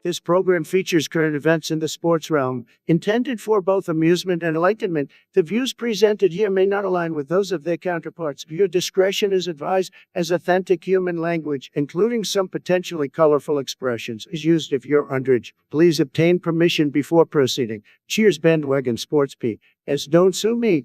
This program features current events in the sports realm, intended for both amusement and enlightenment. The views presented here may not align with those of their counterparts. Viewer discretion is advised, as authentic human language, including some potentially colorful expressions, is used if you're underage. Please obtain permission before proceeding. Cheers, Bandwagon Sports P. As don't sue me.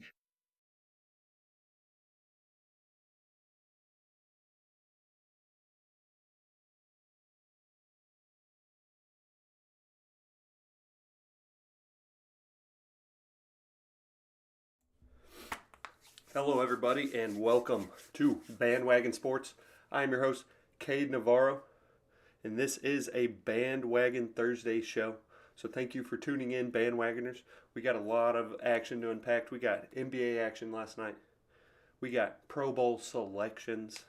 Hello, everybody, and welcome to Bandwagon Sports. I am your host, Cade Navarro, and this is a Bandwagon Thursday show. So thank you for tuning in, Bandwagoners. We got a lot of action to unpack. We got NBA action last night. We got Pro Bowl selections.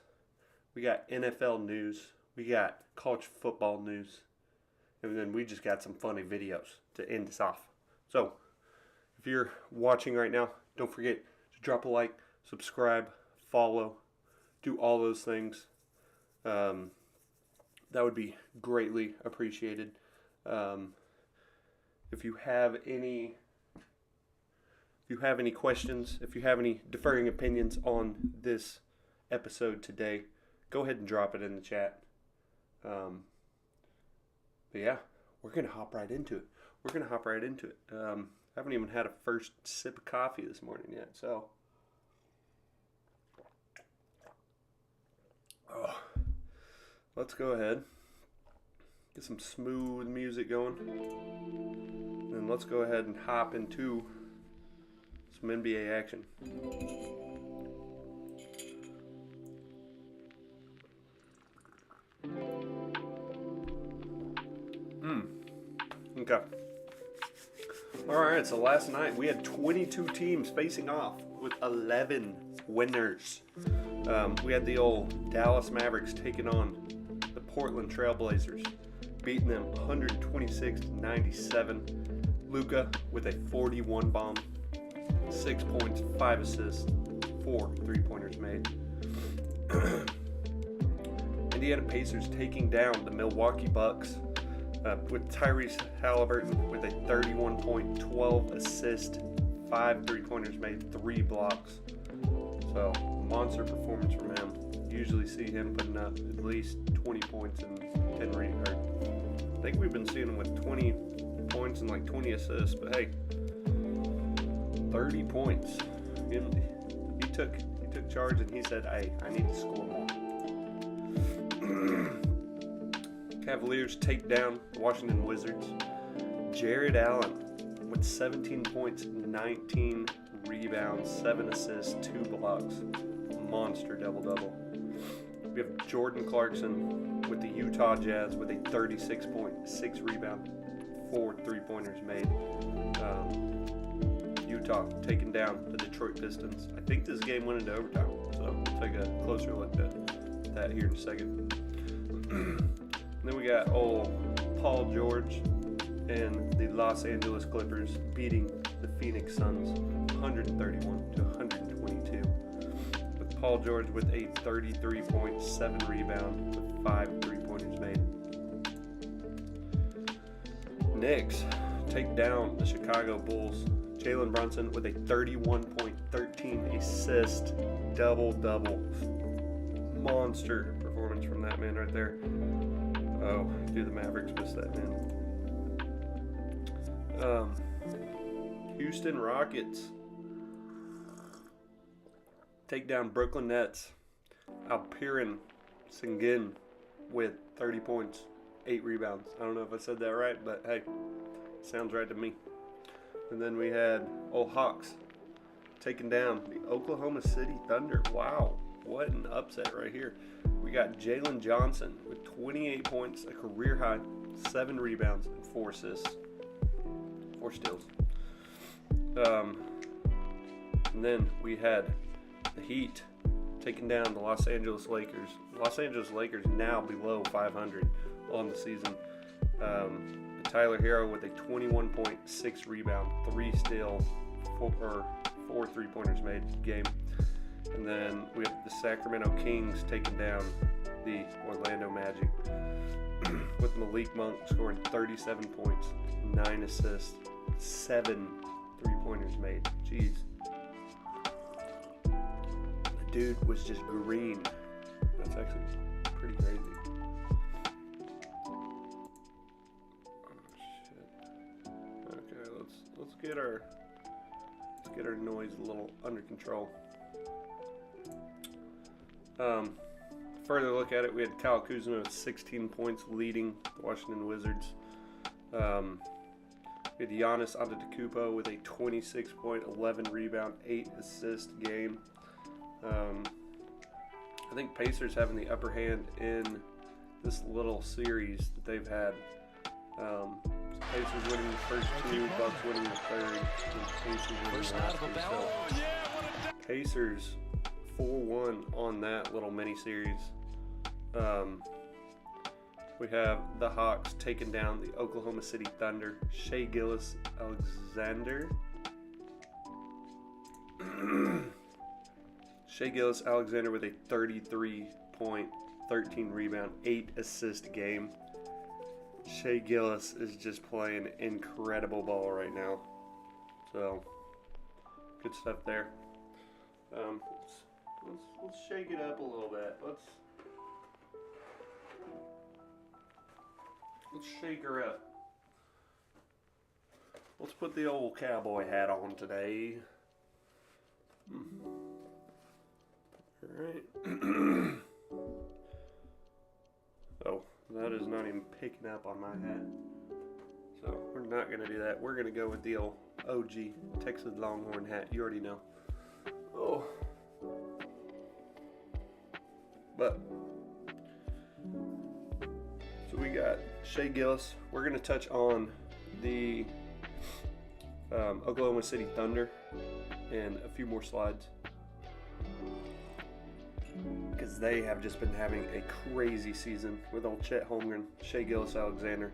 We got NFL news. We got college football news. And then we just got some funny videos to end us off. So if you're watching right now, don't forget, drop a like, subscribe, follow, do all those things. That would be greatly appreciated. If you have any questions, if you have any differing opinions on this episode today, go ahead and drop it in the chat. But yeah, we're gonna hop right into it. I haven't even had a first sip of coffee this morning yet, so. Let's go ahead, get some smooth music going, and let's go ahead and hop into some NBA action. Okay. Alright, so last night we had 22 teams facing off with 11 winners. We had the old Dallas Mavericks taking on the Portland Trailblazers, beating them 126-97. Luka with a 41 bomb, 6 points, 5 assists, 4 3-pointers made. Indiana Pacers taking down the Milwaukee Bucks with Tyrese Halliburton with a 31 point, 12 assist, 5 3-pointers made, 3 blocks. So, monster performance from him. Usually see him putting up at least 20 points and 10 rebounds. I think we've been seeing him with 20 points and like 20 assists, but hey, 30 points. He took charge and he said, hey, I need to score more. Cavaliers take down the Washington Wizards. Jared Allen with 17 points, 19 rebounds, 7 assists, 2 blocks. Monster double-double. We have Jordan Clarkson with the Utah Jazz with a 36 point, 6 rebound, 4 3-pointers made. Utah taking down the Detroit Pistons. I think this game went into overtime, so we'll take a closer look at that here in a second. And then we got old Paul George and the Los Angeles Clippers beating the Phoenix Suns 131-122. With Paul George with a 33 point, 7 rebound, with 5 3-pointers made. Knicks take down the Chicago Bulls. Jalen Brunson with a 31 point, 13 assist, double-double. Monster performance from that man right there. Oh, dude, the Mavericks missed that man. Houston Rockets take down Brooklyn Nets. Alperen Sengun with 30 points, 8 rebounds. I don't know if I said that right, but hey, sounds right to me. And then we had Hawks taking down the Oklahoma City Thunder. Wow, what an upset right here. We got Jalen Johnson with 28 points, a career high, 7 rebounds, and 4 assists. 4 steals. And then we had the Heat taking down the Los Angeles Lakers. Los Angeles Lakers now below 500 on the season. Tyler Hero with a 21 point, 6 rebound, 3 steals, 4 3-pointers made game. And then we have the Sacramento Kings taking down the Orlando Magic. with Malik Monk scoring 37 points, 9 assists, 7 3-pointers made. Jeez. The dude was just green. That's actually pretty crazy. Oh shit. Okay, let's get our noise a little under control. Further look at it, we had Kyle Kuzma with 16 points leading the Washington Wizards. We had Giannis Antetokounmpo with a 26-point, 11 rebound, 8 assist game. I think Pacers having the upper hand in this little series that they've had. Pacers winning the first two, Bucks winning the third, and Pacers winning the last two. So Pacers 4-1 on that little mini series. We have the Hawks taking down the Oklahoma City Thunder. Shai Gilgeous-Alexander. Shai Gilgeous-Alexander with a 33-point, 13 rebound, 8 assist game. Shai Gilgeous is just playing incredible ball right now. So, good stuff there. Let's shake it up a little bit. Let's shake her up. Let's put the old cowboy hat on today. Alright. Oh, that is not even picking up on my hat. So we're not going to do that. We're going to go with the old OG Texas Longhorn hat. You already know. Oh. But so we got Shai Gilgeous. We're going to touch on the Oklahoma City Thunder and a few more slides, because they have just been having a crazy season with old Chet Holmgren, Shai Gilgeous-Alexander,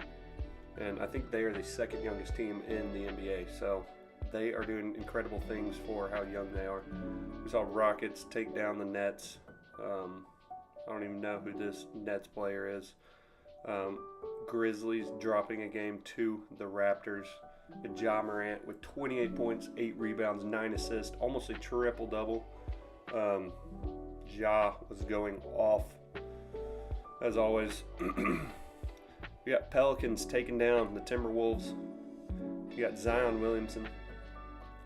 and I think they are the second youngest team in the NBA. So they are doing incredible things for how young they are. We saw Rockets take down the Nets. I don't even know who this Nets player is. Grizzlies dropping a game to the Raptors. And Ja Morant with 28 points, 8 rebounds, 9 assists, almost a triple-double. Ja was going off, as always. We got Pelicans taking down the Timberwolves. We got Zion Williamson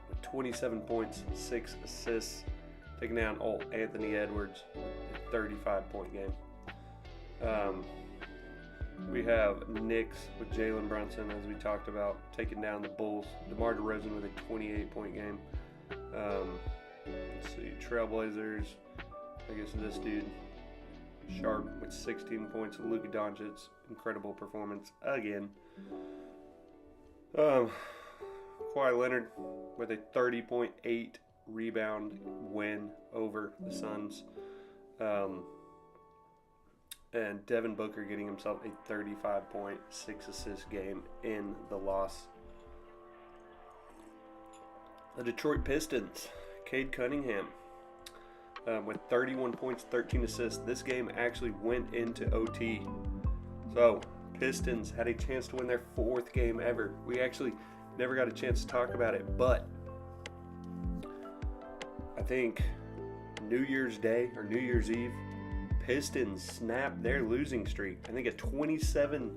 with 27 points, 6 assists, taking down old Anthony Edwards with a 35-point game. We have Knicks with Jalen Brunson, as we talked about, taking down the Bulls. DeMar DeRozan with a 28-point game. Let's see, Trailblazers, I guess this dude, Sharp with 16 points. Luka Doncic, incredible performance again. Kawhi Leonard with a 30.8 rebound win over the Suns. And Devin Booker getting himself a 35-point, 6-assist game in the loss. The Detroit Pistons, Cade Cunningham with 31 points, 13 assists. This game actually went into OT. So, Pistons had a chance to win their 4th game ever. We actually never got a chance to talk about it, but I think New Year's Day or New Year's Eve, Pistons snapped their losing streak. I think a 27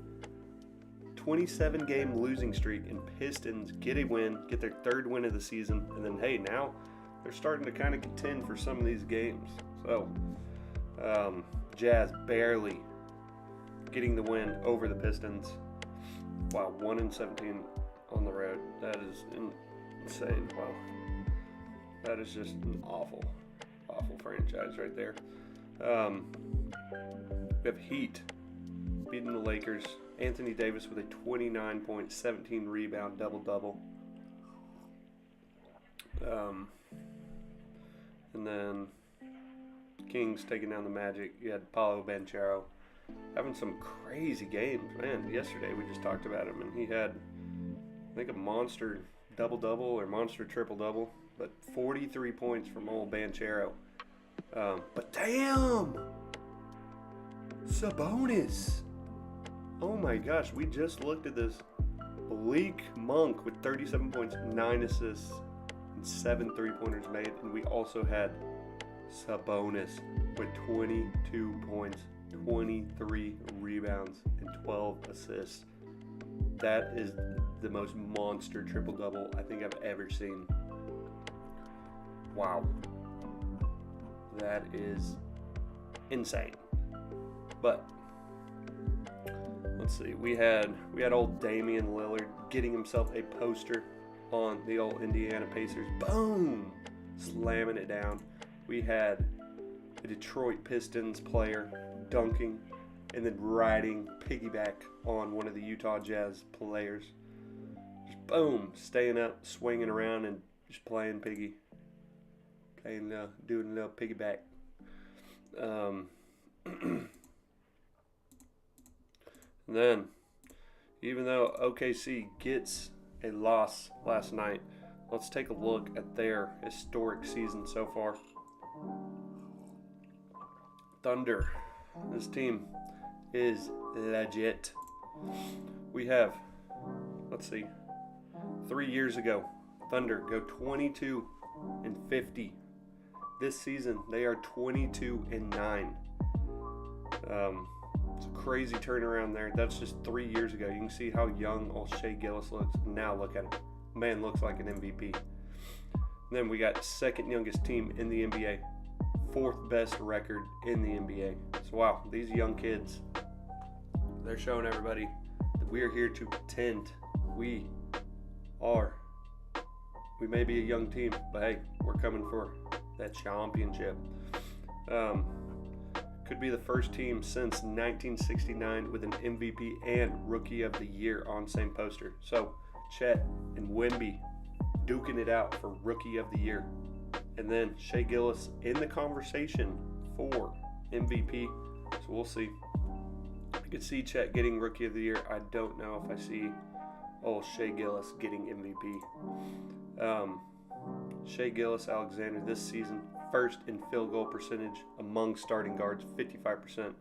game losing streak, and Pistons get a win, get their 3rd win of the season, and then hey, now they're starting to kind of contend for some of these games. So Jazz barely getting the win over the Pistons. Wow, 1-17 on the road. That is insane. Wow, that is just an awful franchise right there. We have Heat beating the Lakers. Anthony Davis with a 29-point, 17 rebound, double-double. And then Kings taking down the Magic. You had Paolo Banchero having some crazy games, man. Yesterday we just talked about him, and he had, I think, a monster double-double or monster triple-double, but 43 points from old Banchero. But damn! Sabonis! Oh my gosh, we just looked at this. Malik Monk with 37 points, 9 assists, and 7 3-pointers made. And we also had Sabonis with 22 points, 23 rebounds, and 12 assists. That is the most monster triple-double I think I've ever seen. Wow. That is insane. But let's see. We had old Damian Lillard getting himself a poster on the old Indiana Pacers. Boom! Slamming it down. We had a Detroit Pistons player dunking and then riding piggyback on one of the Utah Jazz players. Just boom, staying up, swinging around, and just playing piggy. Doing a little piggyback. And then, even though OKC gets a loss last night, let's take a look at their historic season so far. Thunder. This team is legit. We have, 3 years ago, Thunder go 22-50. This season, they are 22-9. It's a crazy turnaround there. That's just 3 years ago. You can see how young old Shea Gillis looks. Now look at him. Man looks like an MVP. Then we got second youngest team in the NBA. Fourth best record in the NBA. So wow, these young kids, they're showing everybody that we are here to contend. We may be a young team, but hey, we're coming for that championship. Could be the first team since 1969 with an MVP and Rookie of the Year on same poster. So Chet and Wemby duking it out for Rookie of the Year. And then Shea Gillis in the conversation for MVP. So we'll see. I could see Chet getting Rookie of the Year. I don't know if I see Shea Gillis getting MVP. Shea Gillis Alexander this season, first in field goal percentage among starting guards, 55%.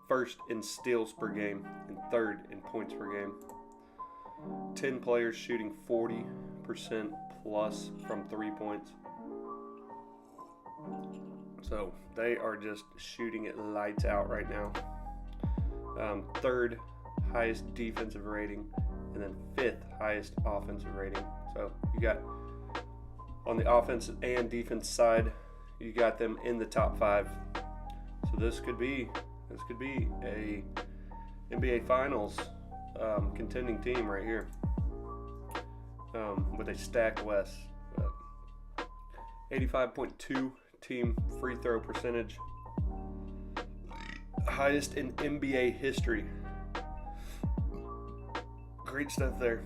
First in steals per game and third in points per game. 10 players shooting 40% plus from 3 points. So they are just shooting it lights out right now. Third highest defensive rating, and then fifth highest offensive rating. So you got on the offense and defense side, you got them in the top 5. So this could be a NBA Finals contending team right here, with a stacked West. 85.2 team free throw percentage, highest in NBA history. Great stuff there.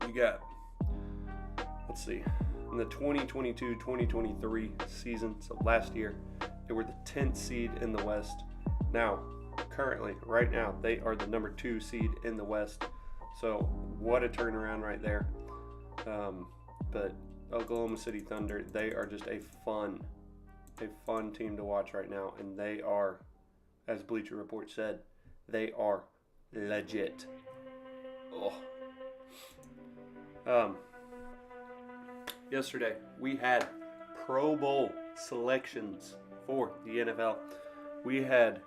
You got, in the 2022-2023 season, so last year, they were the 10th seed in the West. Now, currently, right now, they are the number 2 seed in the West. So, what a turnaround right there. But Oklahoma City Thunder, they are just a fun team to watch right now. And they are, as Bleacher Report said, they are legit. Yesterday, we had Pro Bowl selections for the NFL. We had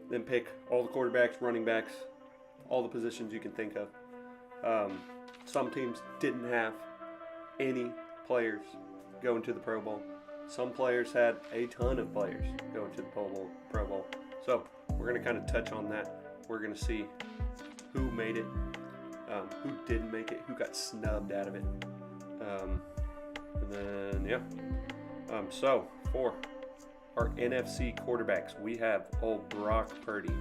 them pick all the quarterbacks, running backs, all the positions you can think of. Some teams didn't have any players going to the Pro Bowl. Some players had a ton of players going to the Pro Bowl. So we're going to kind of touch on that. We're going to see who made it, who didn't make it, who got snubbed out of it. So for our NFC quarterbacks, we have old Brock Purdy.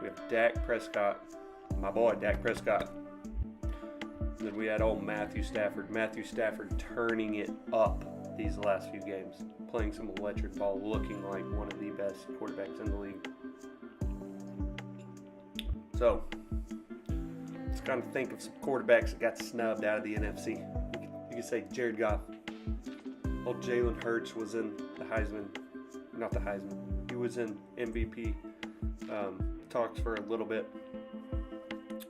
We have Dak Prescott, my boy Dak Prescott. And then we had old Matthew Stafford. Matthew Stafford turning it up these last few games, playing some electric ball, looking like one of the best quarterbacks in the league. So let's kind of think of some quarterbacks that got snubbed out of the NFC. You could say Jared Goff. Old Jalen Hurts was in the Heisman. Not the Heisman. He was in MVP talks for a little bit.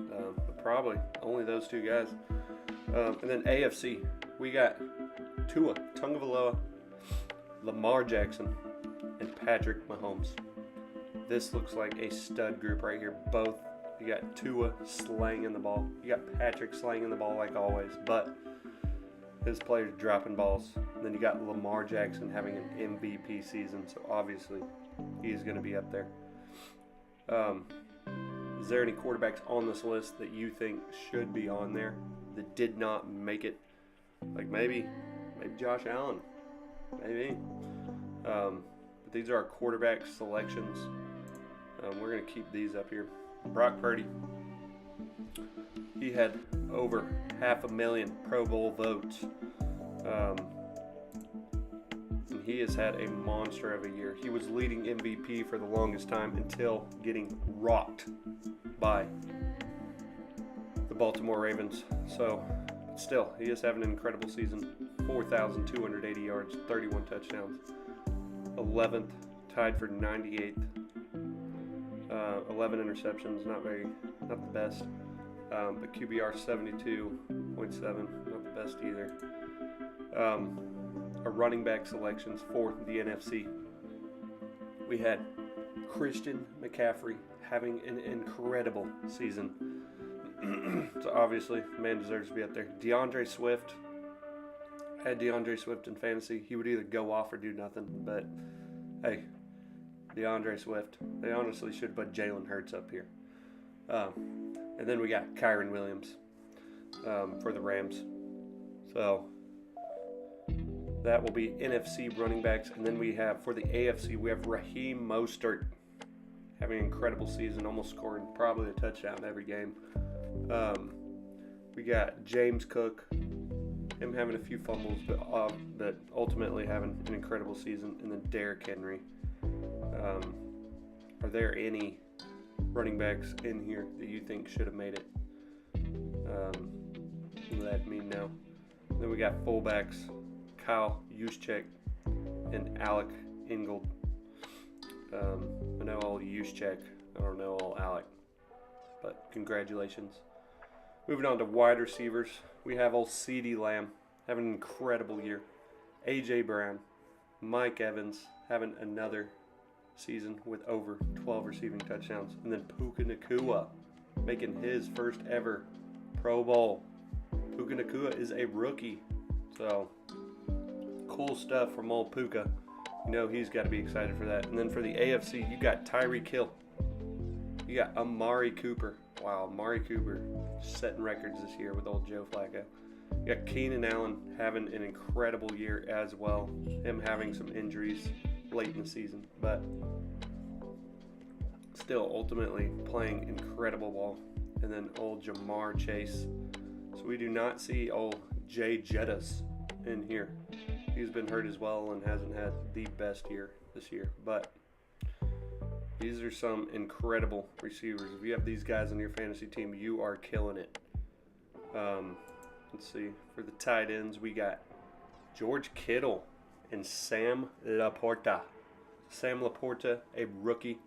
But probably only those two guys. And then AFC, we got Tua Tagovailoa, Lamar Jackson, and Patrick Mahomes. This looks like a stud group right here. Both. You got Tua slanging the ball. You got Patrick slanging the ball like always, but his players dropping balls. And then you got Lamar Jackson having an MVP season, so obviously he's going to be up there. Is there any quarterbacks on this list that you think should be on there that did not make it? Like maybe Josh Allen, maybe. But these are our quarterback selections. We're going to keep these up here. Brock Purdy, he had over 500,000 Pro Bowl votes. And he has had a monster of a year. He was leading MVP for the longest time until getting rocked by the Baltimore Ravens. So, still, he is having an incredible season. 4,280 yards, 31 touchdowns. 11th, tied for 98th. 11 interceptions, not the best. But QBR 72.7, not the best either. Our running back selections for the NFC. We had Christian McCaffrey having an incredible season. So obviously, man deserves to be up there. DeAndre Swift. I had DeAndre Swift in fantasy. He would either go off or do nothing. But, hey, DeAndre Swift. They honestly should put Jalen Hurts up here. And then we got Kyron Williams for the Rams. So that will be NFC running backs. And then we have, for the AFC, we have Raheem Mostert having an incredible season, almost scoring probably a touchdown every game. We got James Cook, him having a few fumbles, but ultimately having an incredible season. And then Derrick Henry. Are there any running backs in here that you think should have made it? Let me know. Then we got fullbacks, Kyle Juszczyk and Alec Ingold. I know all Juszczyk. I don't know all Alec, but congratulations. Moving on to wide receivers, we have old CeeDee Lamb having an incredible year. A.J. Brown, Mike Evans having another season with over 12 receiving touchdowns. And then Puka Nacua making his first ever Pro Bowl. Puka Nacua is a rookie. So, cool stuff from old Puka. You know he's got to be excited for that. And then for the AFC, you got Tyreek Hill. You got Amari Cooper. Wow, Amari Cooper setting records this year with old Joe Flacco. You got Keenan Allen having an incredible year as well. Him having some injuries late in the season, but still ultimately playing incredible ball. And then old Jamar Chase. So we do not see old Jay Jettis in here. He's been hurt as well and hasn't had the best year this year, but these are some incredible receivers. If you have these guys on your fantasy team, you are killing it. Let's see. For the tight ends, we got George Kittle and Sam Laporta. Sam Laporta, a rookie,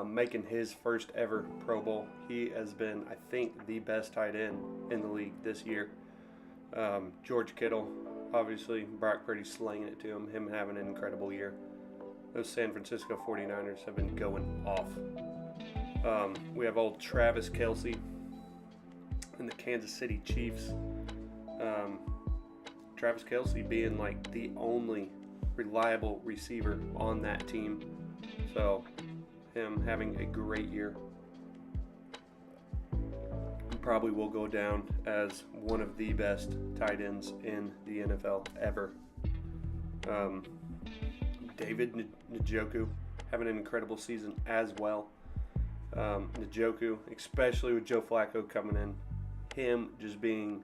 making his first ever Pro Bowl. He has been, I think, the best tight end in the league this year. George Kittle, obviously, Brock Purdy slanging it to him having an incredible year. Those San Francisco 49ers have been going off. We have old Travis Kelce and the Kansas City Chiefs. Travis Kelce being like the only reliable receiver on that team. So, him having a great year. Probably will go down as one of the best tight ends in the NFL ever. David Njoku having an incredible season as well. Njoku, especially with Joe Flacco coming in, him just being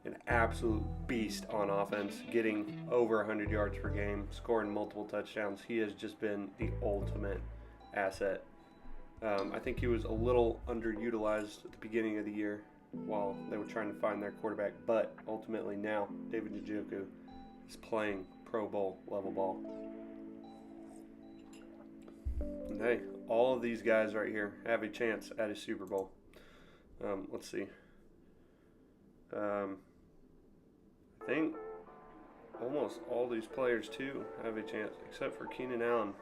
an absolute beast on offense, getting over 100 yards per game, scoring multiple touchdowns. He has just been the ultimate asset. I think he was a little underutilized at the beginning of the year while they were trying to find their quarterback, but ultimately now David Njoku is playing Pro Bowl level ball. And hey, all of these guys right here have a chance at a Super Bowl. Let's see. I think almost all these players, too, have a chance, except for Keenan Allen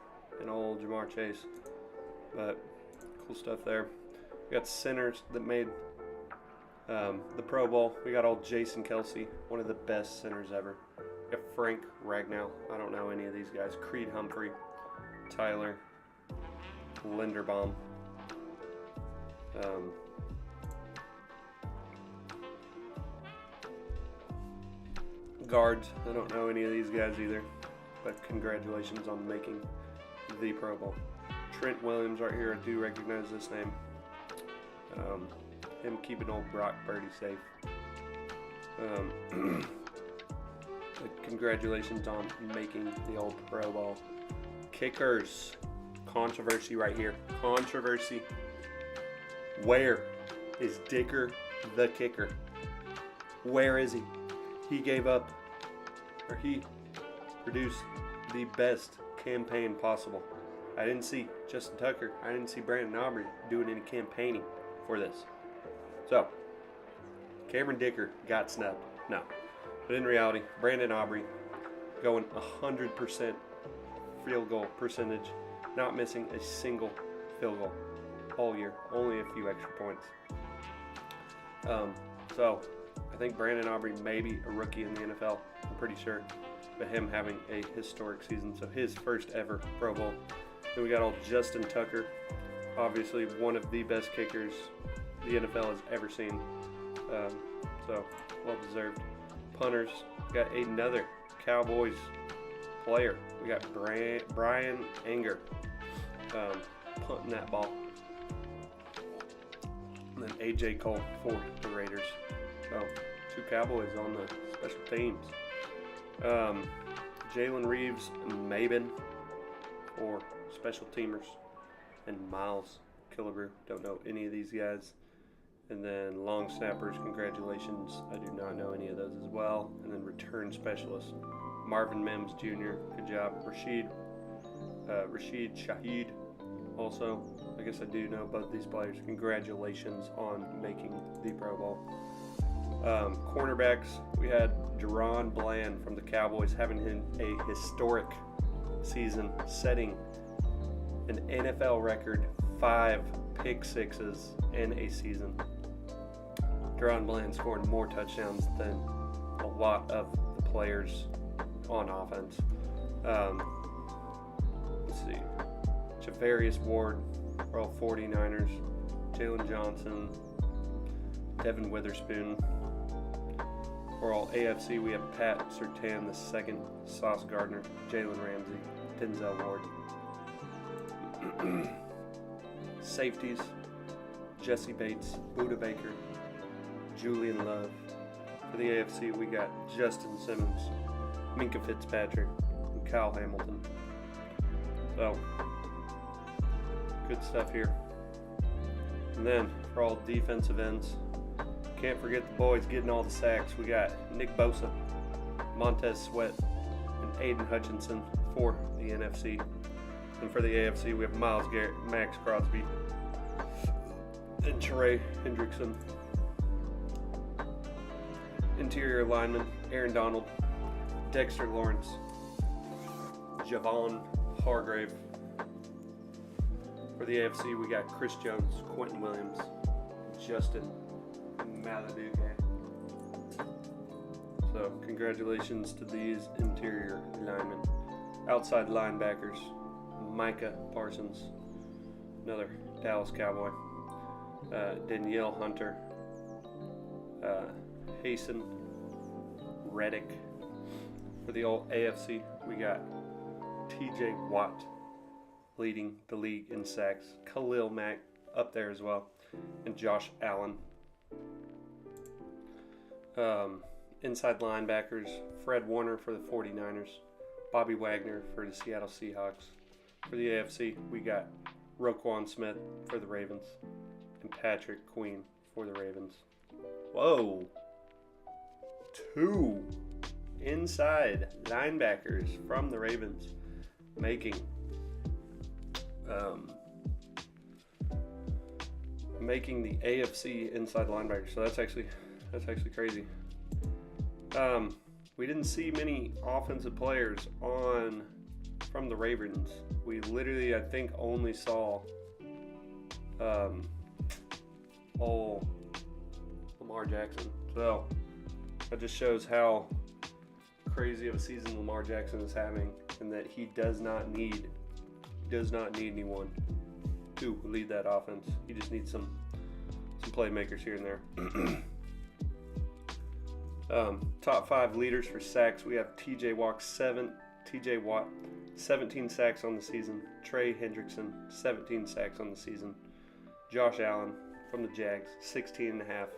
and old Jamar Chase. But cool stuff there. We got centers that made the Pro Bowl. We got old Jason Kelsey, one of the best centers ever. We got Frank Ragnow. I don't know any of these guys. Creed Humphrey, Tyler Linderbaum. Guards. I don't know any of these guys either. But congratulations on making the Pro Bowl. Trent Williams right here. I do recognize this name. Him keeping old Brock Purdy safe. Congratulations on making the old Pro Bowl. Kickers. Controversy right here. Controversy. Where is Dicker the kicker? Where is he? He gave up, or he produced the best campaign possible. I didn't see Justin Tucker. I didn't see Brandon Aubrey doing any campaigning for this. So, Cameron Dicker got snubbed. No. But in reality, Brandon Aubrey going 100% field goal percentage, not missing a single field goal all year, only a few extra points. So, I think Brandon Aubrey may be a rookie in the NFL, I'm pretty sure, but him having a historic season, so his first ever Pro Bowl. Then we got old Justin Tucker, obviously one of the best kickers the NFL has ever seen, so well deserved. Punters, we got another Cowboys player. We got Brian Anger punting that ball. And then AJ Cole for the Raiders. So, 2 Cowboys on the special teams. Jalen Reeves and Mabin for special teamers. And Miles Killebrew. Don't know any of these guys. And then long snappers, congratulations. I do not know any of those as well. And then return specialists. Marvin Mims Jr., good job. Rashid Shaheed, also. I guess I do know both these players. Congratulations on making the Pro Bowl. Cornerbacks, we had Deron Bland from the Cowboys having a historic season, setting an NFL record 5 pick sixes in a season. Deron Bland scoring more touchdowns than a lot of the players on offense. Let's see. Javarius Ward, for all 49ers. Jalen Johnson, Devin Witherspoon. For all AFC, we have Pat Surtain II, Sauce Gardner, Jalen Ramsey, Denzel Ward. Safeties, Jesse Bates, Buda Baker, Julian Love. For the AFC, we got Justin Simmons, Minkah Fitzpatrick, and Kyle Hamilton. So, good stuff here. And then, for all defensive ends, can't forget the boys getting all the sacks. We got Nick Bosa, Montez Sweat, and Aiden Hutchinson for the NFC. And for the AFC, we have Myles Garrett, Max Crosby, and Trey Hendrickson. Interior linemen, Aaron Donald, Dexter Lawrence, Javon Hargrave. For the AFC, we got Chris Jones, Quentin Williams, Justin Maladou. So, congratulations to these interior linemen. Outside linebackers, Micah Parsons, another Dallas Cowboy, Danielle Hunter, Hasten Reddick. For the old AFC, we got TJ Watt leading the league in sacks, Khalil Mack up there as well, and Josh Allen. Inside linebackers, Fred Warner for the 49ers, Bobby Wagner for the Seattle Seahawks. For the AFC, we got Roquan Smith for the Ravens and Patrick Queen for the Ravens. Whoa! 2 inside linebackers from the Ravens making making the AFC inside linebacker. So that's actually crazy. We didn't see many offensive players from the Ravens. We literally, I think, only saw Lamar Jackson. So that just shows how crazy of a season Lamar Jackson is having, and that he does not need anyone to lead that offense. He just needs some playmakers here and there. Top 5 leaders for sacks. We have TJ Watt 17 sacks on the season. Trey Hendrickson 17 sacks on the season. Josh Allen from the Jags 16.5.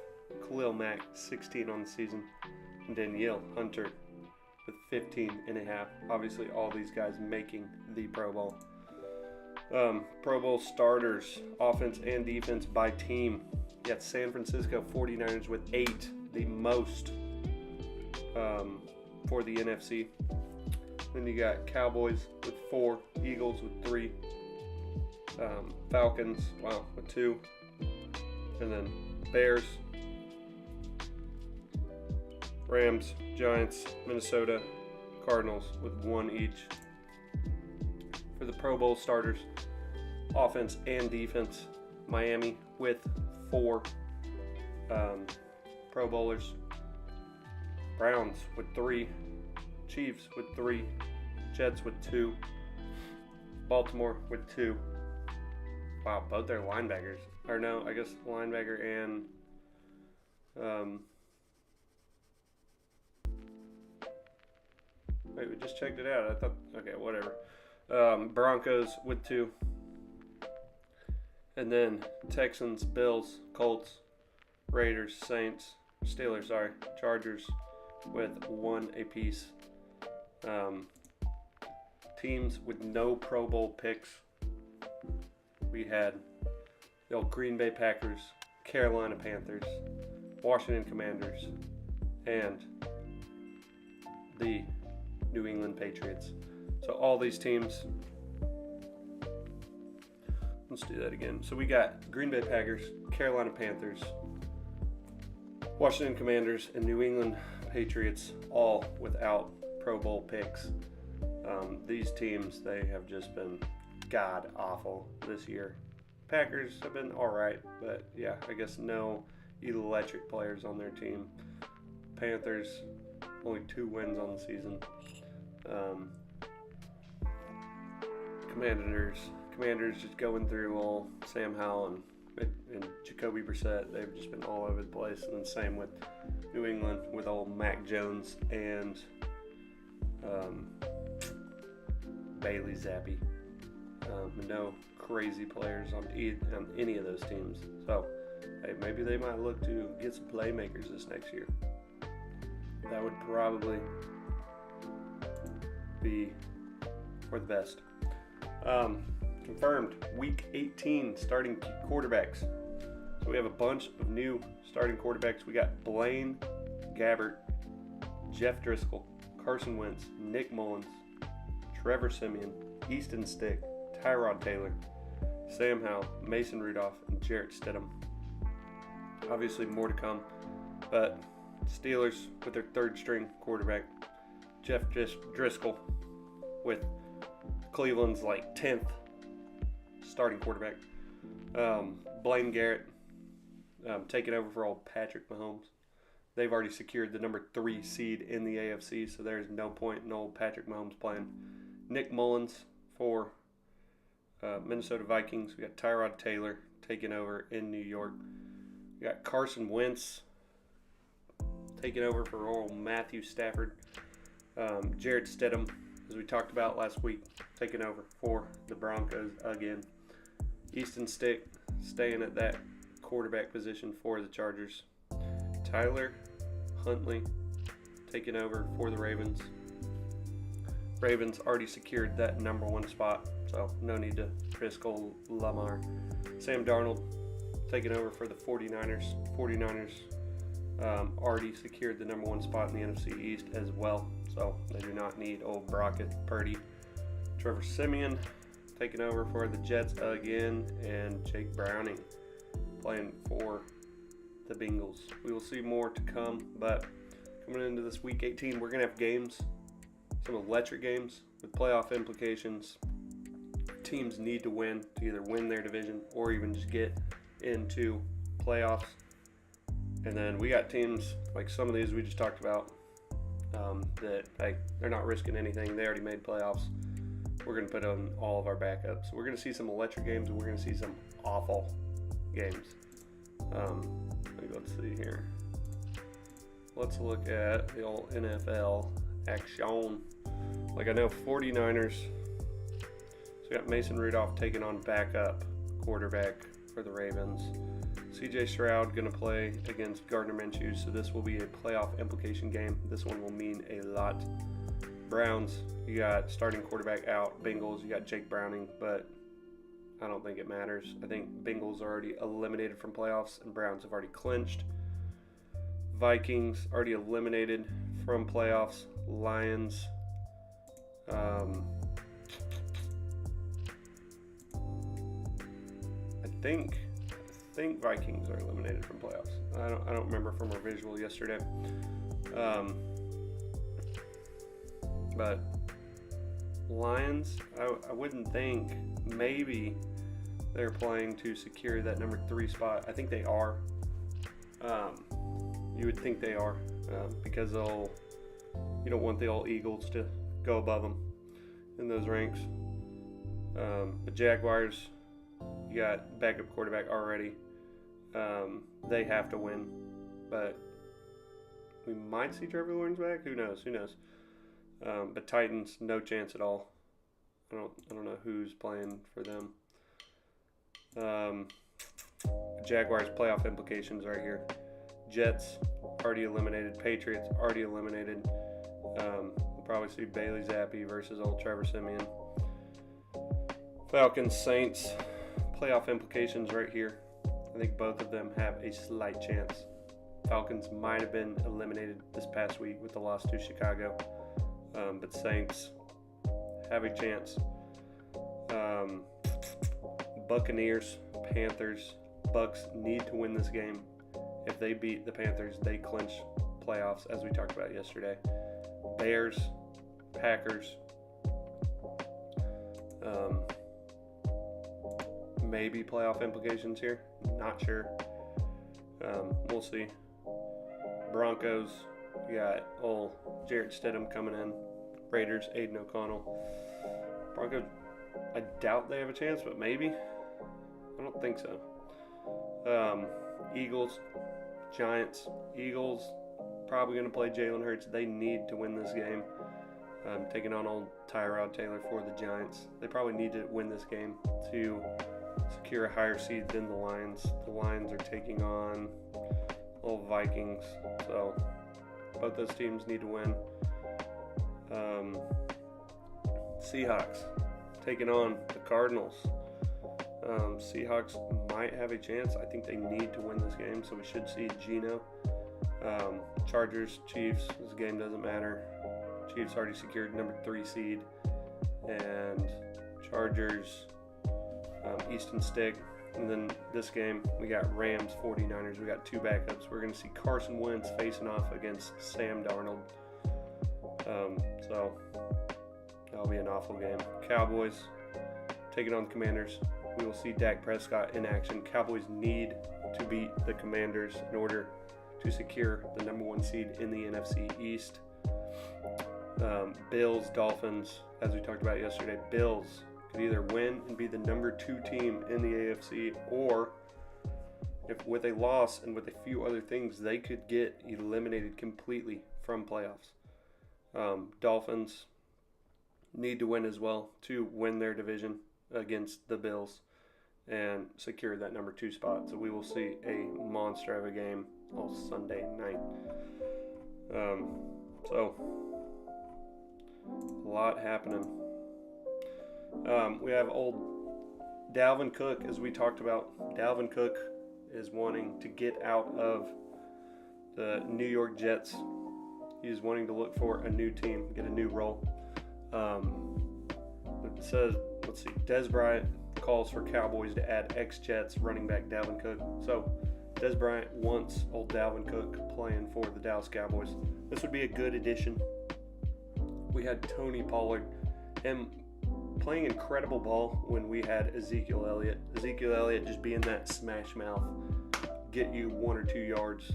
Khalil Mack 16 on the season. And Danielle Hunter with 15.5. Obviously, all these guys making the Pro Bowl. Pro Bowl starters, offense and defense by team. You got San Francisco 49ers with 8, the most for the NFC. Then you got Cowboys with 4, Eagles with 3, Falcons, with 2, and then Bears, Rams, Giants, Minnesota, Cardinals with 1 each. For the Pro Bowl starters, offense and defense, Miami with 4 Pro Bowlers, Browns with 3, Chiefs with 3, Jets with 2, Baltimore with 2. Wow, both their linebackers. Or no, I guess linebacker and wait, we just checked it out. I thought, okay, whatever. Broncos with 2. And then Texans, Bills, Colts, Raiders, Saints, Steelers, Chargers with 1 apiece. Teams with no Pro Bowl picks. We had the old Green Bay Packers, Carolina Panthers, Washington Commanders, and the New England Patriots. So all these teams, let's do that again. So we got Green Bay Packers, Carolina Panthers, Washington Commanders, and New England Patriots, all without Pro Bowl picks. These teams, they have just been god awful this year. Packers have been all right, but yeah, I guess no electric players on their team. Panthers, only 2 wins on the season. Commanders just going through all Sam Howell and Jacoby Brissett. They've just been all over the place. And then same with New England with old Mac Jones and Bailey Zappi. No crazy players on any of those teams. So, hey, maybe they might look to get some playmakers this next year. That would probably be for the best. Confirmed week 18 starting quarterbacks. So we have a bunch of new starting quarterbacks. We got Blaine Gabbert, Jeff Driscoll, Carson Wentz, Nick Mullins, Trevor Siemian, Easton Stick, Tyrod Taylor, Sam Howell, Mason Rudolph, and Jarrett Stidham. Obviously more to come, but Steelers with their 3rd string quarterback, Jeff Driscoll, with Cleveland's 10th starting quarterback. Blaine Garrett taking over for old Patrick Mahomes. They've already secured the number 3 seed in the AFC, so there's no point in old Patrick Mahomes playing. Nick Mullins for Minnesota Vikings. We got Tyrod Taylor taking over in New York. We got Carson Wentz taking over for old Matthew Stafford. Jarrett Stidham, as we talked about last week, taking over for the Broncos again. Easton Stick staying at that quarterback position for the Chargers. Tyler Huntley taking over for the Ravens. Ravens already secured that number 1 spot, so no need to Driscoll Lamar. Sam Darnold taking over for the 49ers. 49ers already secured the number 1 spot in the NFC East as well, so they do not need old Brockett Purdy. Trevor Siemian taking over for the Jets again, and Jake Browning playing for the Bengals. We will see more to come, but coming into this Week 18, we're going to have games, some electric games with playoff implications. Teams need to win to either win their division or even just get into playoffs. And then we got teams like some of these we just talked about that they're not risking anything. They already made playoffs. We're going to put on all of our backups. We're going to see some electric games, and we're going to see some awful games. Let's see here. Let's look at the old NFL action. Like I know 49ers. So we got Mason Rudolph taking on backup quarterback for the Ravens. CJ Stroud going to play against Gardner Minshew, so this will be a playoff implication game. This one will mean a lot. Browns, you got starting quarterback out. Bengals, you got Jake Browning, but I don't think it matters. I think Bengals are already eliminated from playoffs, and Browns have already clinched. Vikings already eliminated from playoffs. Lions, I think Vikings are eliminated from playoffs. I don't remember from our visual yesterday. But Lions, I wouldn't think. Maybe they're playing to secure that number 3 spot. I think they are. You would think they are because you don't want the old Eagles to go above them in those ranks. But Jaguars, you got backup quarterback already. They have to win, but we might see Trevor Lawrence back. Who knows? But Titans, no chance at all. I don't know who's playing for them. Jaguars playoff implications right here. Jets already eliminated. Patriots already eliminated. We'll probably see Bailey Zappi versus old Trevor Siemian. Falcons, Saints, playoff implications right here. I think both of them have a slight chance. Falcons might have been eliminated this past week with the loss to Chicago, but Saints have a chance. Buccaneers, Panthers, Bucks need to win this game. If they beat the Panthers, they clinch playoffs, as we talked about yesterday. Bears, Packers, maybe playoff implications here. Not sure. We'll see. Broncos, you got old Jarrett Stidham coming in. Raiders, Aiden O'Connell. Broncos, I doubt they have a chance, but maybe. I don't think so. Eagles, Giants. Eagles probably going to play Jalen Hurts. They need to win this game. Taking on old Tyrod Taylor for the Giants. They probably need to win this game to secure a higher seed than the Lions. The Lions are taking on old Vikings. So both those teams need to win. Seahawks taking on the Cardinals. Seahawks might have a chance. I think they need to win this game, so we should see Geno. Chargers, Chiefs, this game doesn't matter. Chiefs already secured number 3 seed. And Chargers, Easton Stick. And then this game, we got Rams, 49ers. We got 2 backups. We're going to see Carson Wentz facing off against Sam Darnold. So that'll be an awful game. Cowboys taking on the Commanders. We will see Dak Prescott in action. Cowboys need to beat the Commanders in order to secure the number 1 seed in the NFC East. Bills, Dolphins, as we talked about yesterday. Bills could either win and be the number 2 team in the AFC, or if with a loss and with a few other things, they could get eliminated completely from playoffs. Dolphins need to win as well to win their division against the Bills and secure that number 2 spot. So we will see a monster of a game all Sunday night. So a lot happening. We have old Dalvin Cook, as we talked about. Dalvin Cook is wanting to get out of the New York Jets. He's wanting to look for a new team, get a new role. It says let's see. Des Bryant calls for Cowboys to add ex-Jets running back Dalvin Cook. So Des Bryant wants old Dalvin Cook playing for the Dallas Cowboys. This would be a good addition. We had Tony Pollard, him playing incredible ball when we had Ezekiel Elliott. Ezekiel Elliott just being that smash mouth, get you 1 or 2 yards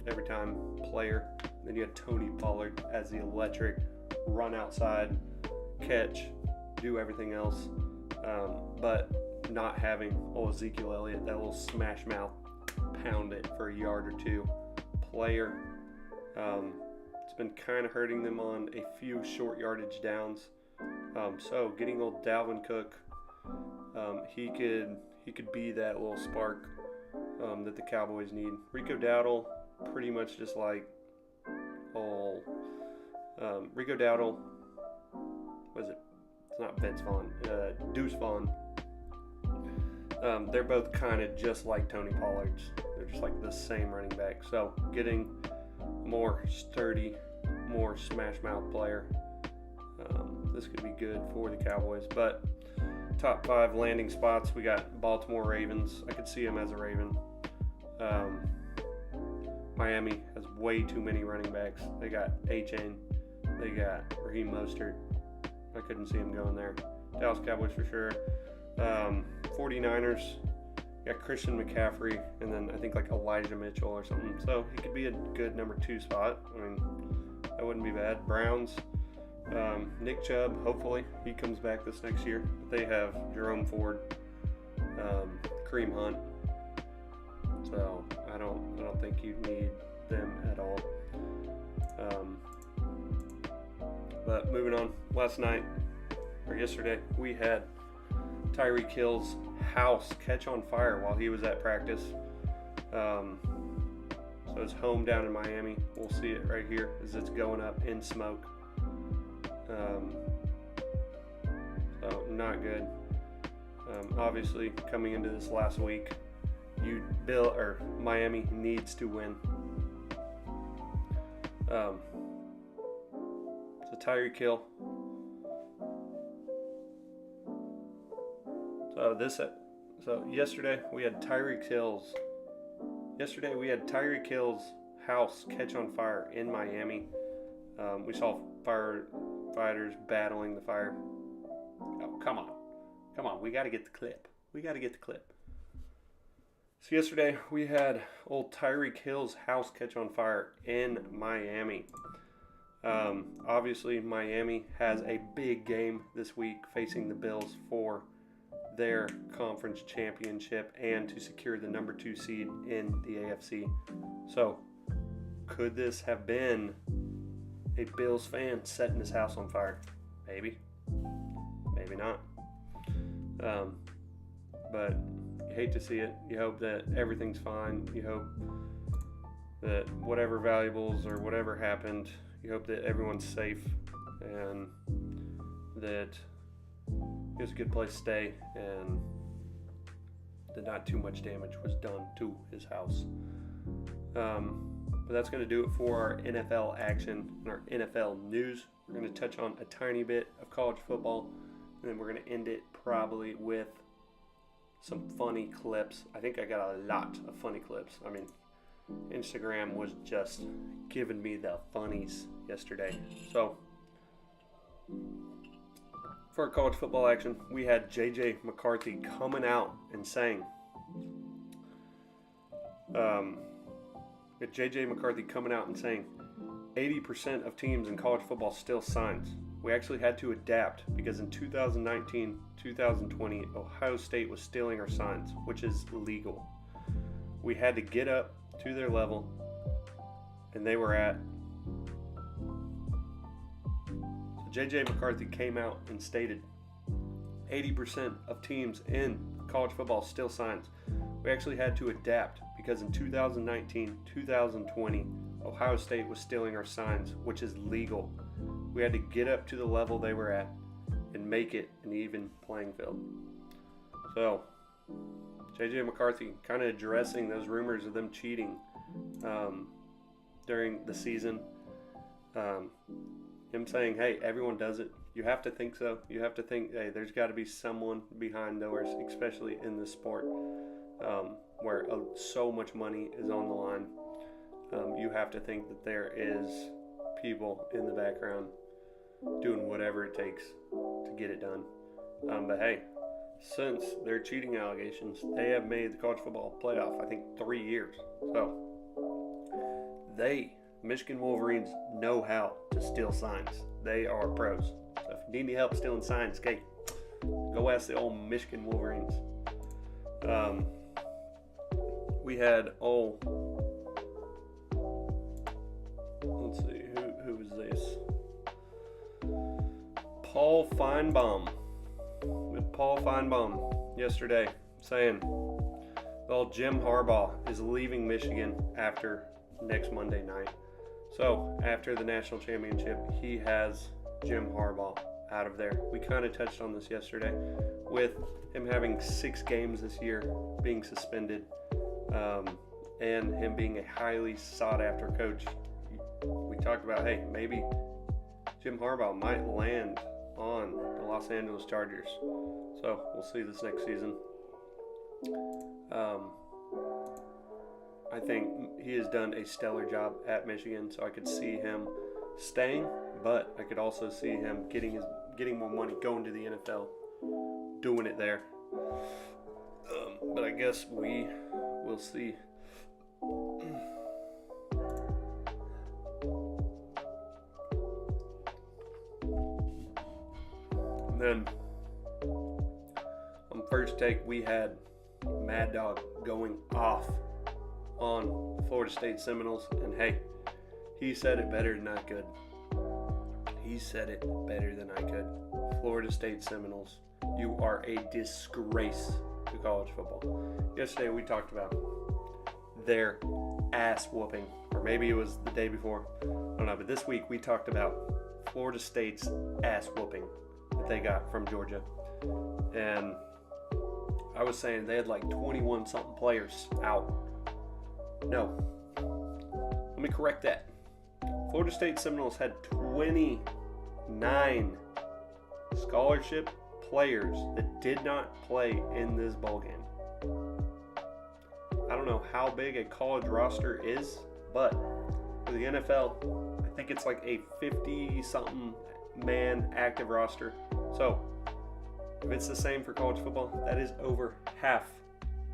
every time player. Then you had Tony Pollard as the electric, run outside, catch, do everything else. But not having old Ezekiel Elliott, that little smash mouth, pound it for a yard or 2 player. It's been kind of hurting them on a few short yardage downs. So getting old Dalvin Cook, he could be that little spark that the Cowboys need. Rico Dowdle, pretty much just like Rico Dowdle. What is it? It's not Vince Vaughn. Deuce Vaughn. They're both kind of just like Tony Pollard's. They're just like the same running back. So getting more sturdy, more smash mouth player. This could be good for the Cowboys. But top 5 landing spots, we got Baltimore Ravens. I could see them as a Raven. Miami has way too many running backs. They got A-Chain. They got Raheem Mostert. I couldn't see him going there. Dallas Cowboys for sure. 49ers, got Christian McCaffrey, and then I think like Elijah Mitchell or something. So he could be a good number 2 spot. I mean, that wouldn't be bad. Browns, Nick Chubb, hopefully he comes back this next year. They have Jerome Ford, Kareem Hunt. So I don't think you need them at all. But moving on, yesterday, we had Tyreek Hill's house catch on fire while he was at practice. So his home down in Miami, we'll see it right here as it's going up in smoke. So not good. Obviously, coming into this last week, Miami needs to win. So Tyreek Hill. So yesterday we had Tyreek Hill's house catch on fire in Miami. We saw firefighters battling the fire. Oh, come on. We got to get the clip. So yesterday we had old Tyreek Hill's house catch on fire in Miami. Obviously, Miami has a big game this week facing the Bills for their conference championship and to secure the number 2 seed in the AFC. So, could this have been a Bills fan setting his house on fire? Maybe. Maybe not. But you hate to see it. You hope that everything's fine. You hope that whatever valuables or whatever happened, you hope that everyone's safe and that it's a good place to stay and that not too much damage was done to his house. But that's going to do it for our NFL action and our NFL news. We're going to touch on a tiny bit of college football, and then we're going to end it probably with some funny clips. I think I got a lot of funny clips. I mean, Instagram was just giving me the funnies yesterday. So, for our college football action, we had J.J. McCarthy coming out and saying, J.J. McCarthy coming out and saying, 80% of teams in college football still signs. We actually had to adapt because in 2019, 2020, Ohio State was stealing our signs, which is illegal. We had to get up to their level, and they were at. So J.J. McCarthy came out and stated 80% of teams in college football still signs. We actually had to adapt because in 2019, 2020, Ohio State was stealing our signs, which is legal. We had to get up to the level they were at and make it an even playing field. So, J.J. McCarthy kind of addressing those rumors of them cheating during the season. Him saying, hey, everyone does it. You have to think so. You have to think, hey, there's got to be someone behind doors, especially in this sport, where so much money is on the line. You have to think that there is people in the background doing whatever it takes to get it done. But hey, since their cheating allegations, they have made the college football playoff, I think, 3 years. So Michigan Wolverines, know how to steal signs. They are pros. So if you need any help stealing signs, okay, go ask the old Michigan Wolverines. We had, let's see, who was this? Paul Feinbaum. With Paul Feinbaum yesterday saying, well, Jim Harbaugh is leaving Michigan after next Monday night. So after the national championship, he has Jim Harbaugh out of there. We kind of touched on this yesterday with him having 6 games this year, being suspended, and him being a highly sought-after coach. We talked about, hey, maybe Jim Harbaugh might land on the Los Angeles Chargers. So we'll see this next season. I think he has done a stellar job at Michigan, so I could see him staying, but I could also see him getting more money, going to the NFL, doing it there. But I guess we will see. And then on First Take, we had Mad Dog going off on Florida State Seminoles, and hey, he said it better than I could. He said it better than I could. Florida State Seminoles, you are a disgrace to college football. Yesterday we talked about their ass whooping, or maybe it was the day before, I don't know, but this week we talked about Florida State's ass whooping that they got from Georgia. And I was saying they had like 21 something players out. No, let me correct that. Florida State Seminoles had 29 scholarship players that did not play in this bowl game. I don't know how big a college roster is, but for the NFL, I think it's like a 50-something man active roster. So if it's the same for college football, that is over half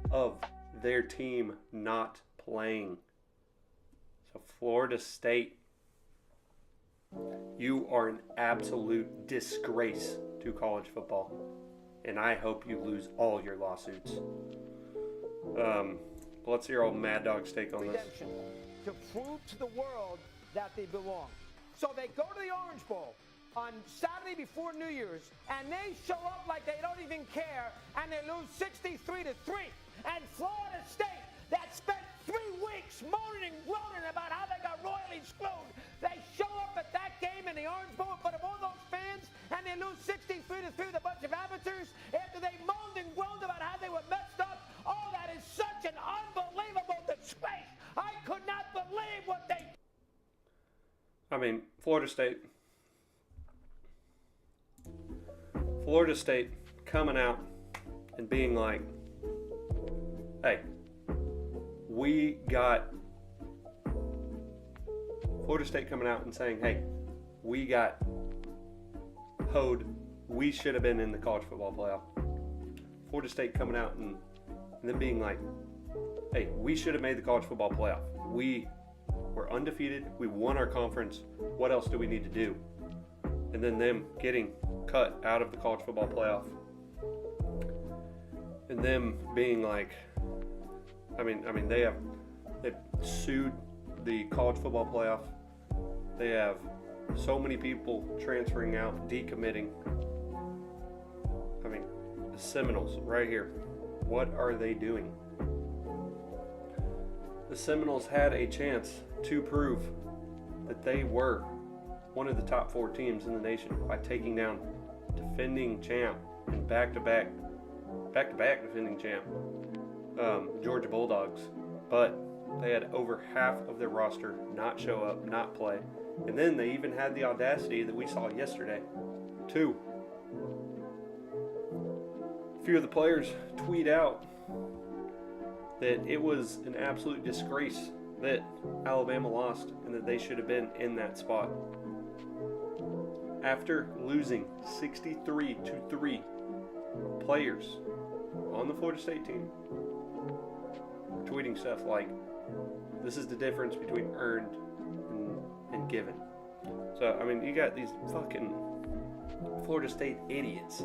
of their team not playing. So Florida State, you are an absolute disgrace to college football, and I hope you lose all your lawsuits. Let's hear old Mad Dog's take on this. To prove to the world that they belong. So they go to the Orange Bowl on Saturday before New Year's, and they show up like they don't even care, and they lose 63-3. And Florida State, that spent 3 weeks moaning and groaning about how they got royally screwed, they show up at that game in the Orange Bowl in front of all those fans, and they lose 63-3 with a bunch of amateurs after they moaned and groaned about how they were messed up. Oh, that is such an unbelievable disgrace. I could not believe what they... I mean, Florida State coming out and being like, hey, Florida State coming out and saying, hey, we got hoed. We should have been in the college football playoff. Florida State coming out and then being like, hey, we should have made the college football playoff. We were undefeated. We won our conference. What else do we need to do? And then them getting cut out of the college football playoff. And them being like, they've sued the college football playoff. They have so many people transferring out, decommitting. The Seminoles right here. What are they doing? The Seminoles had a chance to prove that they were one of the top 4 teams in the nation by taking down defending champ and back-to-back defending champ, Georgia Bulldogs. But they had over half of their roster not show up, not play. And then they even had the audacity that we saw yesterday 2, a few of the players tweet out that it was an absolute disgrace that Alabama lost and that they should have been in that spot. After losing 63-3, players on the Florida State team were tweeting stuff like, this is the difference between earned and given. So, I mean, you got these fucking Florida State idiots.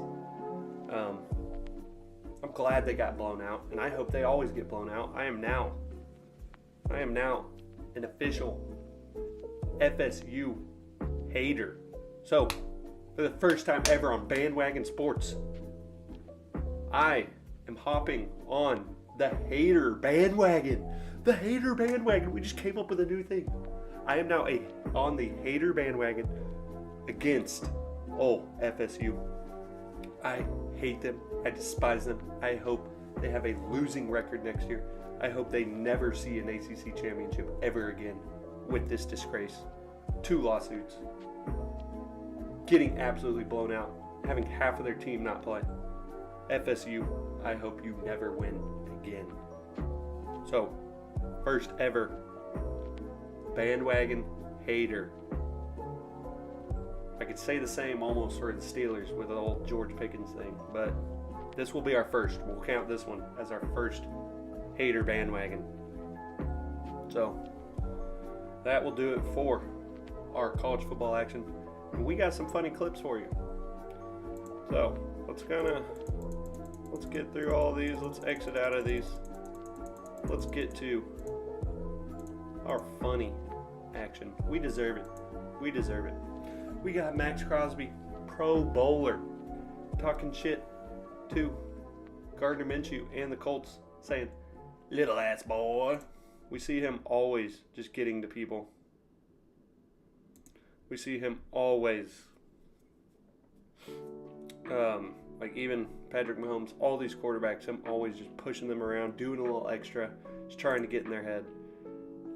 I'm glad they got blown out, and I hope they always get blown out. I am now an official FSU hater. So, for the first time ever on Bandwagon Sports, I am hopping on the hater bandwagon. The hater bandwagon. We just came up with a new thing. I am now on the hater bandwagon against FSU. I hate them. I despise them. I hope they have a losing record next year. I hope they never see an ACC championship ever again with this disgrace. 2 lawsuits. Getting absolutely blown out. Having half of their team not play. FSU, I hope you never win again. So, first ever bandwagon hater. I could say the same almost for the Steelers with the old George Pickens thing, but this will be our first. We'll count this one as our first hater bandwagon. So that will do it for our college football action. And we got some funny clips for you. So let's get through all these. Let's exit out of these. Let's get to our funny action. We deserve it. We deserve it. We got Max Crosby, Pro Bowler, talking shit to Gardner Minshew and the Colts, saying, little ass boy. We see him always just getting to people. We see him always, like even Patrick Mahomes, all these quarterbacks, him always just pushing them around, doing a little extra, just trying to get in their head.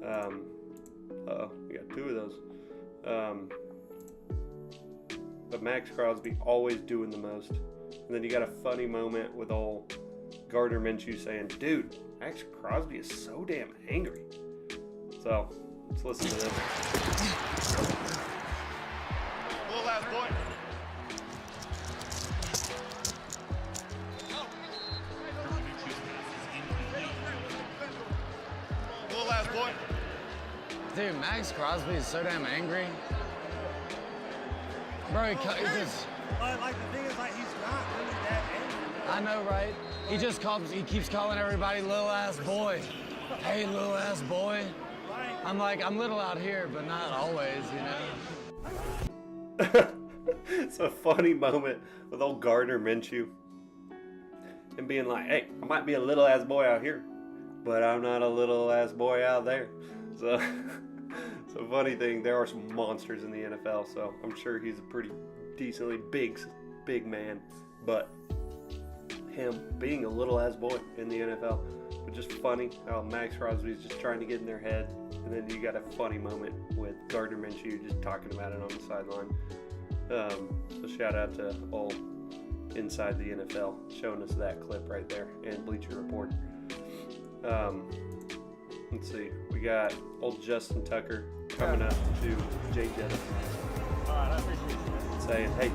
We got 2 of those. But Max Crosby always doing the most. And then you got a funny moment with old Gardner Minshew saying, dude, Max Crosby is so damn angry. So, let's listen to this. Little ass boy. Little ass boy. Dude, Max Crosby is so damn angry. Bro, he just... But like the thing is, like, he's not really that angry. I know, right? He keeps calling everybody little ass boy. Hey, little ass boy. I'm like, I'm little out here, but not always, you know? It's a funny moment with old Gardner Minshew. And being like, hey, I might be a little ass boy out here, but I'm not a little ass boy out there. So, it's a funny thing. There are some monsters in the NFL, so I'm sure he's a pretty decently big man. But him being a little ass boy in the NFL, but just funny how Max Crosby is just trying to get in their head, and then you got a funny moment with Gardner Minshew just talking about it on the sideline. So shout out to old Inside the NFL showing us that clip right there, and Bleacher Report. Let's see, we got old Justin Tucker coming up to Jay Jettis. Alright, I appreciate you. Saying, hey,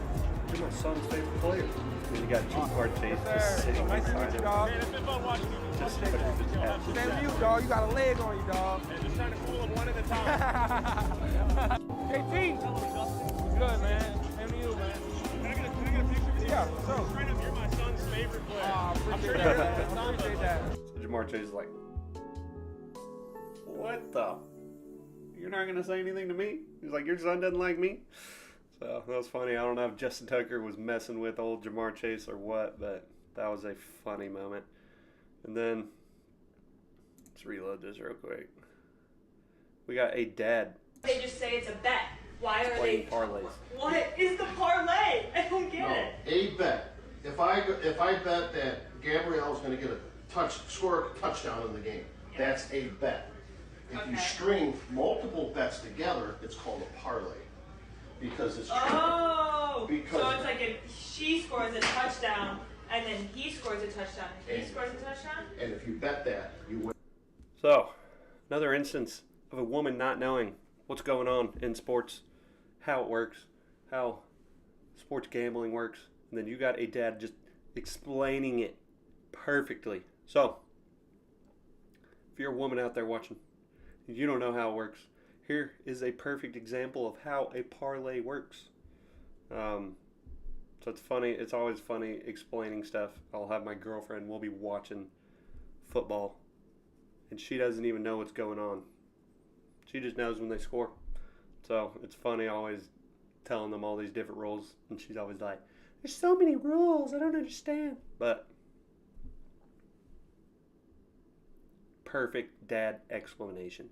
you're my son's favorite player. And you got Jamar Chase just sitting Nice to beside meet you, him. dog. Man, it's been fun watching you. Just putting his hat to Same the to you, side. dog. You got a leg on you, dog. And just trying to cool them one at a time. KT. Good, man. Same to you, man. Can I get a picture with you? Yeah, so. Straight up, you're my son's favorite player. I I'm appreciate sure that. you're I appreciate that. So Jamar Chase is like, what the? You're not going to say anything to me? He's like, your son doesn't like me? So that was funny. I don't know if Justin Tucker was messing with old Jamar Chase or what, but that was a funny moment. And then, let's reload this real quick. We got a dad. They just say it's a bet. Why are Playing they? parlays. What is the parlay? I don't get it. A bet. If I bet that Gabrielle's going to get score a touchdown in the game, that's a bet. If you Okay. string multiple bets together, it's called a parlay, because it's Oh, So Because- it's like if she scores a touchdown and then he scores a touchdown and he scores a touchdown? And if you bet that, you win. So, another instance of a woman not knowing what's going on in sports, how it works, how sports gambling works, and then you got a dad just explaining it perfectly. So, if you're a woman out there watching, and you don't know how it works, here is a perfect example of how a parlay works. So it's funny. It's always funny explaining stuff. I'll have my girlfriend. We'll be watching football, and she doesn't even know what's going on. She just knows when they score. So it's funny always telling them all these different rules, and she's always like, "There's so many rules. I don't understand." But perfect dad explanation.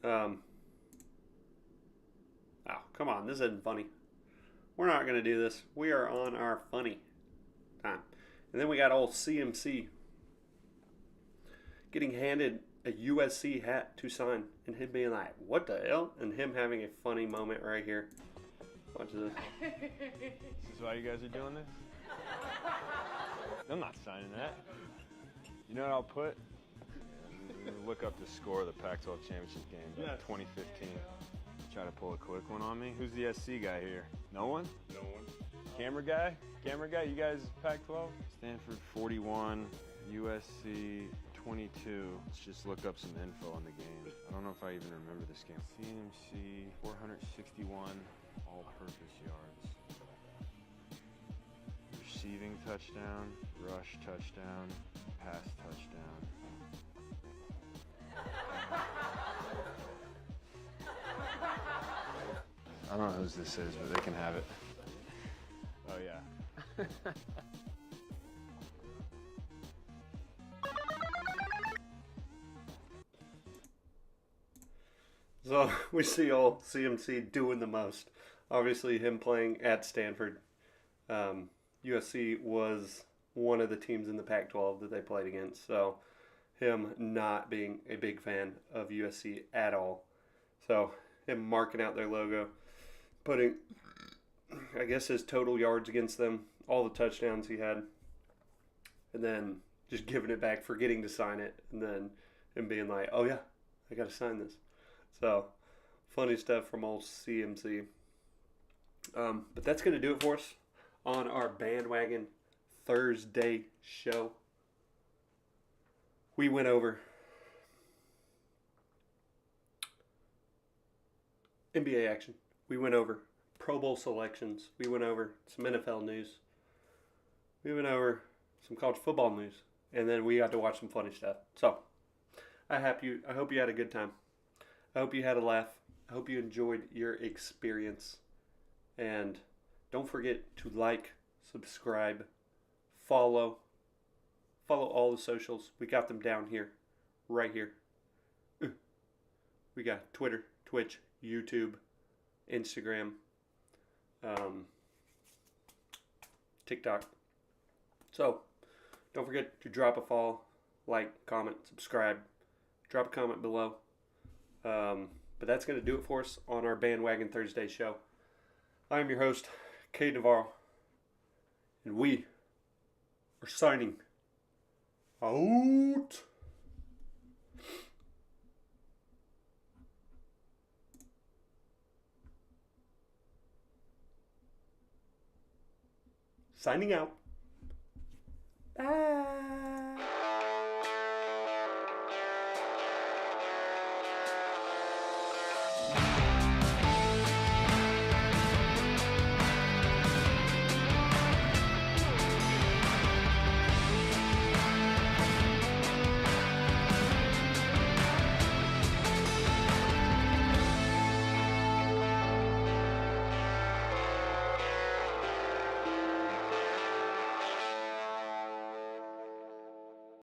Oh, come on. This isn't funny. We're not going to do this. We are on our funny time. And then we got old CMC getting handed a USC hat to sign, and him being like, "What the hell?" And him having a funny moment right here. Watch this. This is why you guys are doing this? I'm not signing that. You know what I'll put? Look up the score of the Pac-12 championship game, 2015. Try to pull a quick one on me. Who's the SC guy here? No one? No one. Camera guy? Camera guy, you guys Pac-12? Stanford 41, USC 22. Let's just look up some info on the game. I don't know if I even remember this game. CMC 461 all-purpose yards. Receiving touchdown, rush touchdown, pass touchdown. I don't know whose this is, but they can have it. Oh, yeah. So we see old CMC doing the most. Obviously, him playing at Stanford. USC was one of the teams in the Pac-12 that they played against. So him not being a big fan of USC at all. So him marking out their logo, putting, I guess, his total yards against them, all the touchdowns he had, and then just giving it back, forgetting to sign it, and then him being like, "Oh yeah, I got to sign this." So funny stuff from old CMC. But that's going to do it for us on our Bandwagon Thursday show. We went over NBA action. We went over Pro Bowl selections. We went over some NFL news. We went over some college football news. And then we got to watch some funny stuff. So, I hope you had a good time. I hope you had a laugh. I hope you enjoyed your experience. And don't forget to like, subscribe, follow all the socials. We got them down here, right here. We got Twitter, Twitch, YouTube, Instagram, TikTok. So, don't forget to drop a follow, like, comment, subscribe. Drop a comment below. But that's going to do it for us on our Bandwagon Thursday show. I am your host, Cade Navarro, and we are signing out. Signing out. Bye.